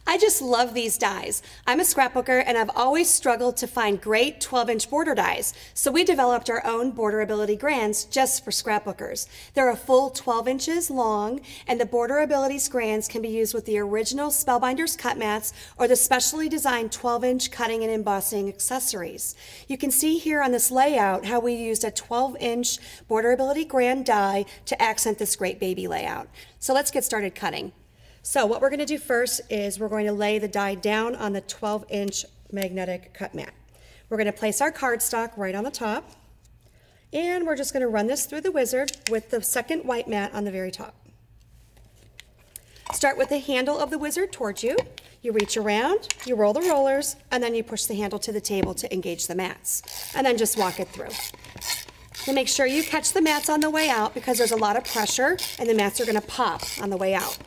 I just love these dies. I'm a scrapbooker and I've always struggled to find great 12-inch border dies, so we developed our own Borderability grands just for scrapbookers. They're a full 12 inches long, and the Borderabilities grands can be used with the original Spellbinders cut mats or the specially designed 12-inch cutting and embossing accessories. You can see here on this layout how we used a 12-inch Borderability grand die to accent this great baby layout. So let's get started cutting. So what we're going to do first is we're going to lay the die down on the 12-inch magnetic cut mat. We're going to place our cardstock right on the top, and we're just going to run this through the wizard with the second white mat on the very top. Start with the handle of the wizard towards you. You reach around, you roll the rollers, and then you push the handle to the table to engage the mats, and then just walk it through. And make sure you catch the mats on the way out because there's a lot of pressure and the mats are going to pop on the way out.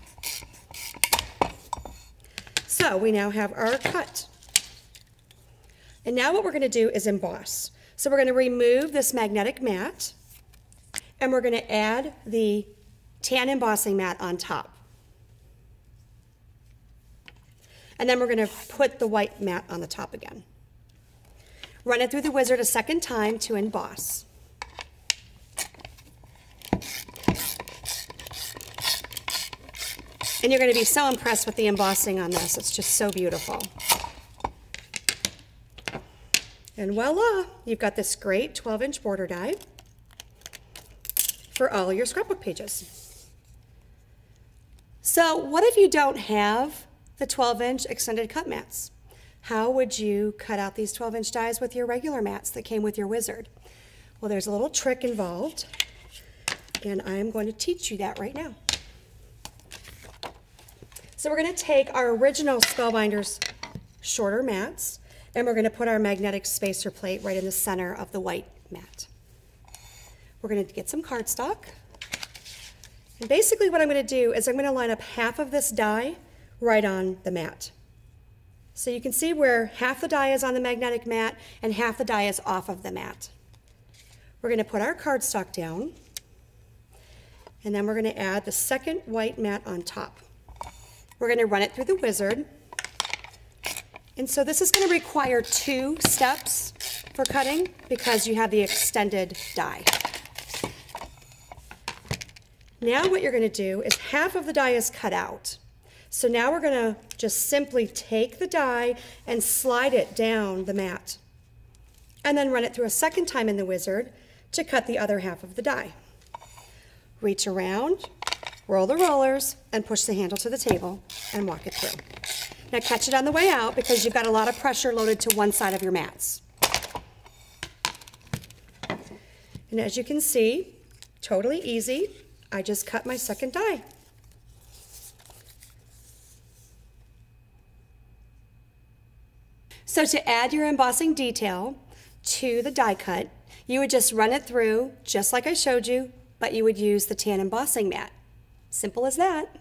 So we now have our cut. And now what we're going to do is emboss. So we're going to remove this magnetic mat and we're going to add the tan embossing mat on top. And then we're going to put the white mat on the top again. Run it through the wizard a second time to emboss. And you're going to be so impressed with the embossing on this. It's just so beautiful. And voila, you've got this great 12-inch border die for all your scrapbook pages. So what if you don't have the 12-inch extended cut mats? How would you cut out these 12-inch dies with your regular mats that came with your wizard? Well, there's a little trick involved, and I'm going to teach you that right now. So we're going to take our original Spellbinders shorter mats and we're going to put our magnetic spacer plate right in the center of the white mat. We're going to get some cardstock. And basically what I'm going to do is I'm going to line up half of this die right on the mat. So you can see where half the die is on the magnetic mat and half the die is off of the mat. We're going to put our cardstock down and then we're going to add the second white mat on top. We're going to run it through the wizard. And so this is going to require 2 steps for cutting because you have the extended die. Now what you're going to do is half of the die is cut out. So now we're going to just simply take the die and slide it down the mat. And then run it through a second time in the wizard to cut the other half of the die. Reach around, roll the rollers, and push the handle to the table and walk it through. Now catch it on the way out because you've got a lot of pressure loaded to one side of your mats. And as you can see, totally easy. I just cut my second die. So to add your embossing detail to the die cut, you would just run it through just like I showed you, but you would use the tan embossing mat. Simple as that.